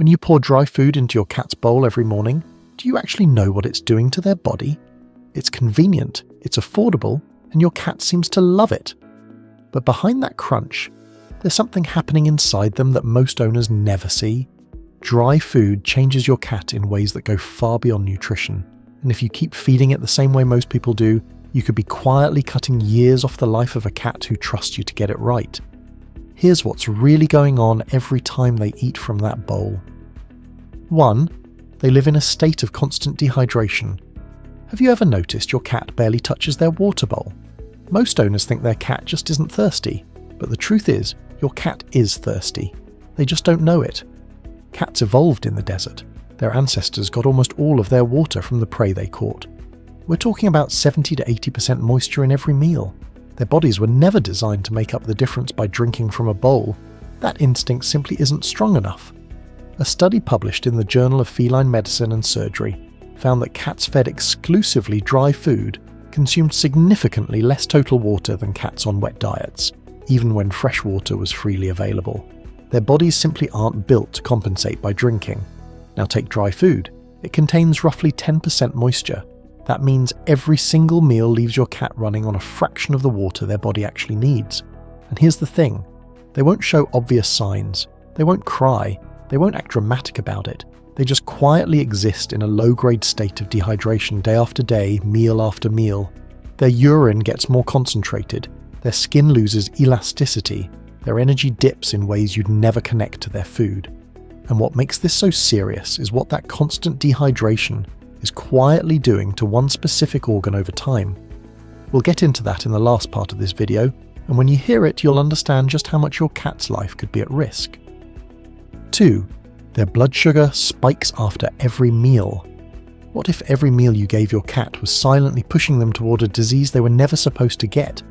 When you pour dry food into your cat's bowl every morning, do you actually know what it's doing to their body? It's convenient, it's affordable, and your cat seems to love it. But behind that crunch, there's something happening inside them that most owners never see. Dry food changes your cat in ways that go far beyond nutrition, and if you keep feeding it the same way most people do, you could be quietly cutting years off the life of a cat who trusts you to get it right. Here's what's really going on every time they eat from that bowl. 1. They live in a state of constant dehydration. Have you ever noticed your cat barely touches their water bowl? Most owners think their cat just isn't thirsty, but the truth is, your cat is thirsty. They just don't know it. Cats evolved in the desert. Their ancestors got almost all of their water from the prey they caught. We're talking about 70 to 80% moisture in every meal. Their bodies were never designed to make up the difference by drinking from a bowl. That instinct simply isn't strong enough. A study published in the Journal of Feline Medicine and Surgery found that cats fed exclusively dry food consumed significantly less total water than cats on wet diets, even when fresh water was freely available. Their bodies simply aren't built to compensate by drinking. Now take dry food. It contains roughly 10% moisture. That means every single meal leaves your cat running on a fraction of the water their body actually needs. And here's the thing, they won't show obvious signs. They won't cry. They won't act dramatic about it. They just quietly exist in a low-grade state of dehydration day after day, meal after meal. Their urine gets more concentrated. Their skin loses elasticity. Their energy dips in ways you'd never connect to their food. And what makes this so serious is what that constant dehydration is quietly doing to one specific organ over time. We'll get into that in the last part of this video, and when you hear it, you'll understand just how much your cat's life could be at risk. 2. Their blood sugar spikes after every meal. What if every meal you gave your cat was silently pushing them toward a disease they were never supposed to get?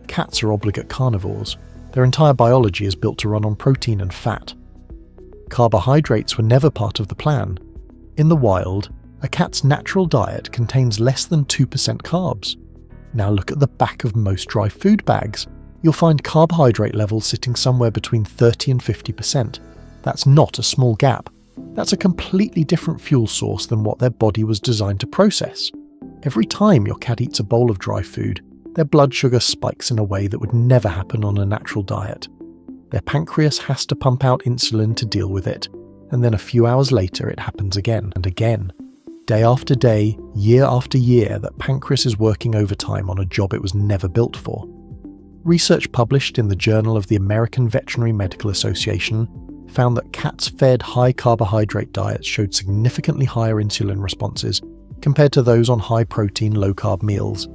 Cats are obligate carnivores. Their entire biology is built to run on protein and fat. Carbohydrates were never part of the plan. In the wild, a cat's natural diet contains less than 2% carbs. Now look at the back of most dry food bags. You'll find carbohydrate levels sitting somewhere between 30 and 50%. That's not a small gap. That's a completely different fuel source than what their body was designed to process. Every time your cat eats a bowl of dry food, their blood sugar spikes in a way that would never happen on a natural diet. Their pancreas has to pump out insulin to deal with it, and then a few hours later it happens again and again. Day after day, year after year, that pancreas is working overtime on a job it was never built for. Research published in the Journal of the American Veterinary Medical Association found that cats fed high carbohydrate diets showed significantly higher insulin responses compared to those on high protein, low carb meals.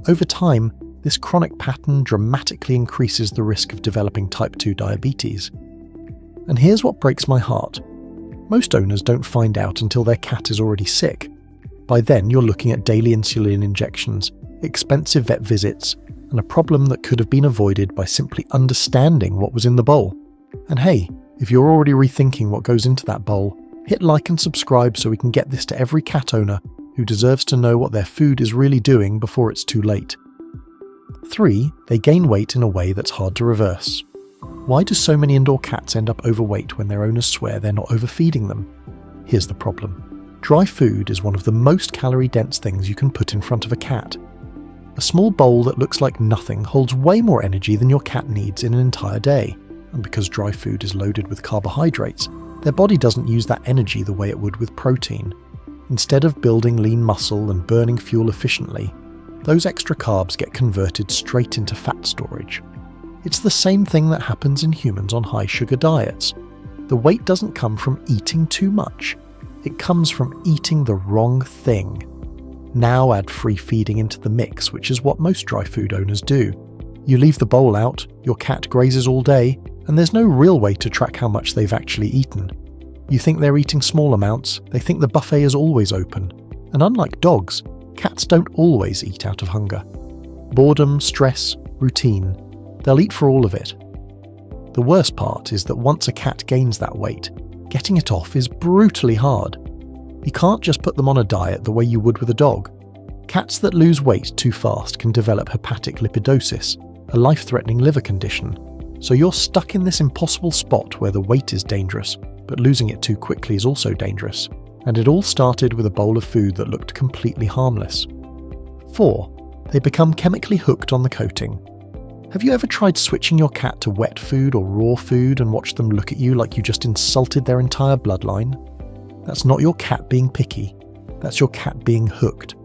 Over time, this chronic pattern dramatically increases the risk of developing type 2 diabetes. And here's what breaks my heart. Most owners don't find out until their cat is already sick. By then, you're looking at daily insulin injections, expensive vet visits, and a problem that could have been avoided by simply understanding what was in the bowl. And hey, if you're already rethinking what goes into that bowl, hit like and subscribe so we can get this to every cat owner who deserves to know what their food is really doing before it's too late. 3. They gain weight in a way that's hard to reverse. Why do so many indoor cats end up overweight when their owners swear they're not overfeeding them? Here's the problem. Dry food is one of the most calorie-dense things you can put in front of a cat. A small bowl that looks like nothing holds way more energy than your cat needs in an entire day. And because dry food is loaded with carbohydrates, their body doesn't use that energy the way it would with protein. Instead of building lean muscle and burning fuel efficiently, those extra carbs get converted straight into fat storage. It's the same thing that happens in humans on high sugar diets. The weight doesn't come from eating too much. It comes from eating the wrong thing. Now add free feeding into the mix, which is what most dry food owners do. You leave the bowl out, your cat grazes all day, and there's no real way to track how much they've actually eaten. You think they're eating small amounts, they think the buffet is always open. And unlike dogs, cats don't always eat out of hunger. Boredom, stress, routine. They'll eat for all of it. The worst part is that once a cat gains that weight, getting it off is brutally hard. You can't just put them on a diet the way you would with a dog. Cats that lose weight too fast can develop hepatic lipidosis, a life-threatening liver condition. So you're stuck in this impossible spot where the weight is dangerous, but losing it too quickly is also dangerous. And it all started with a bowl of food that looked completely harmless. 4. They become chemically hooked on the coating. Have you ever tried switching your cat to wet food or raw food and watched them look at you like you just insulted their entire bloodline? That's not your cat being picky. That's your cat being hooked.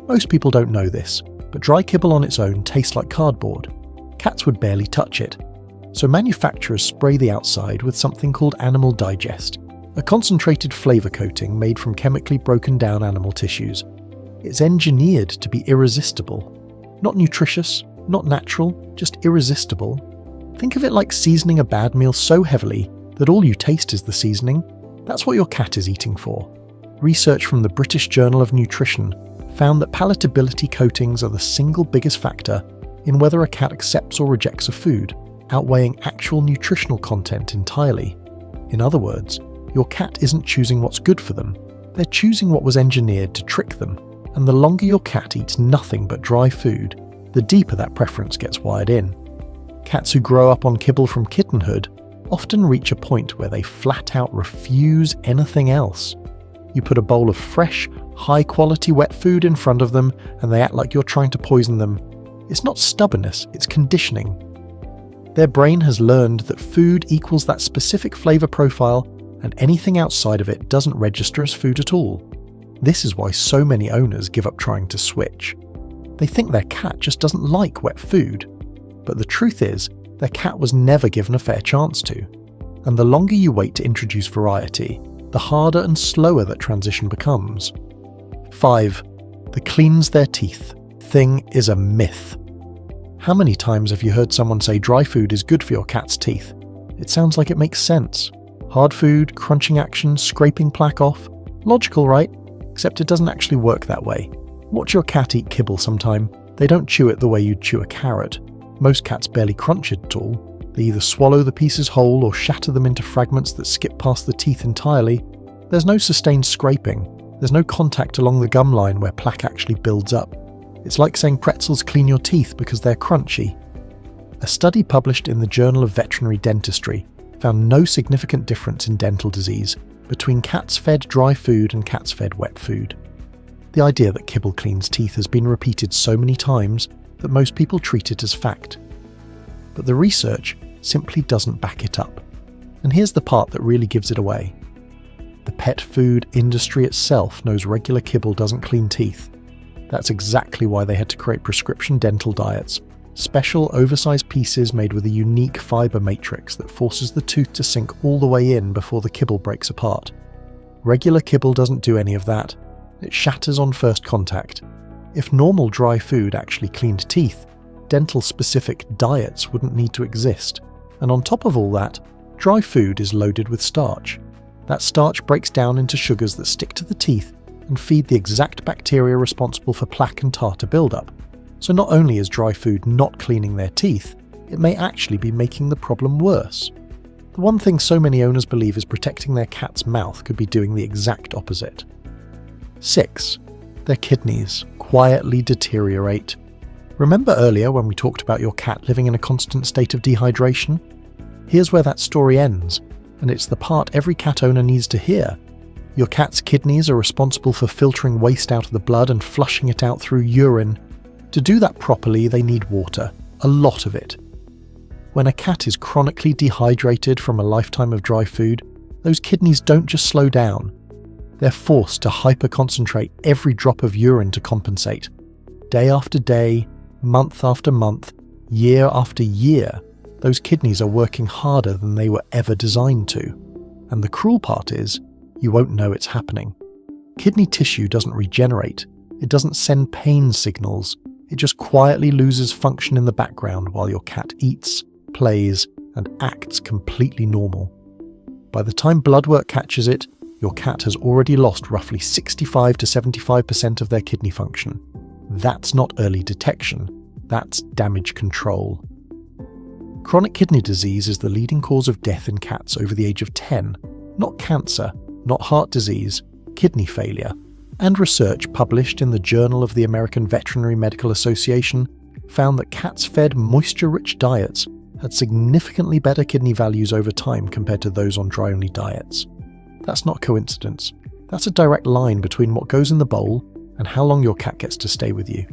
Most people don't know this, but dry kibble on its own tastes like cardboard. Cats would barely touch it. So manufacturers spray the outside with something called Animal Digest, a concentrated flavour coating made from chemically broken down animal tissues. It's engineered to be irresistible. Not nutritious, not natural, just irresistible. Think of it like seasoning a bad meal so heavily that all you taste is the seasoning. That's what your cat is eating for. Research from the British Journal of Nutrition found that palatability coatings are the single biggest factor in whether a cat accepts or rejects a food, outweighing actual nutritional content entirely. In other words, your cat isn't choosing what's good for them, they're choosing what was engineered to trick them. And the longer your cat eats nothing but dry food, the deeper that preference gets wired in. Cats who grow up on kibble from kittenhood often reach a point where they flat out refuse anything else. You put a bowl of fresh, high-quality wet food in front of them and they act like you're trying to poison them. It's not stubbornness, it's conditioning. Their brain has learned that food equals that specific flavour profile and anything outside of it doesn't register as food at all. This is why so many owners give up trying to switch. They think their cat just doesn't like wet food. But the truth is, their cat was never given a fair chance to. And the longer you wait to introduce variety, the harder and slower that transition becomes. 5. The cleans their teeth thing is a myth. How many times have you heard someone say dry food is good for your cat's teeth? It sounds like it makes sense. Hard food, crunching action, scraping plaque off. Logical, right? Except it doesn't actually work that way. Watch your cat eat kibble sometime. They don't chew it the way you'd chew a carrot. Most cats barely crunch it at all. They either swallow the pieces whole or shatter them into fragments that skip past the teeth entirely. There's no sustained scraping. There's no contact along the gum line where plaque actually builds up. It's like saying pretzels clean your teeth because they're crunchy. A study published in the Journal of Veterinary Dentistry found no significant difference in dental disease between cats fed dry food and cats fed wet food. The idea that kibble cleans teeth has been repeated so many times that most people treat it as fact. But the research simply doesn't back it up. And here's the part that really gives it away. The pet food industry itself knows regular kibble doesn't clean teeth. That's exactly why they had to create prescription dental diets, special oversized pieces made with a unique fibre matrix that forces the tooth to sink all the way in before the kibble breaks apart. Regular kibble doesn't do any of that. It shatters on first contact. If normal dry food actually cleaned teeth, dental-specific diets wouldn't need to exist. And on top of all that, dry food is loaded with starch. That starch breaks down into sugars that stick to the teeth and feed the exact bacteria responsible for plaque and tartar buildup. So not only is dry food not cleaning their teeth, it may actually be making the problem worse. The one thing so many owners believe is protecting their cat's mouth could be doing the exact opposite. 6. Their kidneys quietly deteriorate. Remember earlier when we talked about your cat living in a constant state of dehydration? Here's where that story ends, and it's the part every cat owner needs to hear. Your cat's kidneys are responsible for filtering waste out of the blood and flushing it out through urine. To do that properly, they need water, a lot of it. When a cat is chronically dehydrated from a lifetime of dry food, those kidneys don't just slow down. They're forced to hyperconcentrate every drop of urine to compensate. Day after day, month after month, year after year, those kidneys are working harder than they were ever designed to. And the cruel part is, you won't know it's happening. Kidney tissue doesn't regenerate. It doesn't send pain signals. It just quietly loses function in the background while your cat eats, plays, and acts completely normal. By the time blood work catches it, your cat has already lost roughly 65 to 75% of their kidney function. That's not early detection, that's damage control. Chronic kidney disease is the leading cause of death in cats over the age of 10, not cancer, not heart disease, kidney failure. And research published in the Journal of the American Veterinary Medical Association found that cats fed moisture-rich diets had significantly better kidney values over time compared to those on dry-only diets. That's not coincidence. That's a direct line between what goes in the bowl and how long your cat gets to stay with you.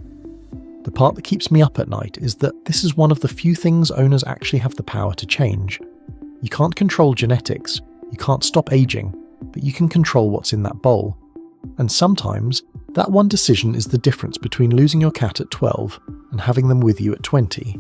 The part that keeps me up at night is that this is one of the few things owners actually have the power to change. You can't control genetics, you can't stop aging, but you can control what's in that bowl. And sometimes, that one decision is the difference between losing your cat at 12 and having them with you at 20.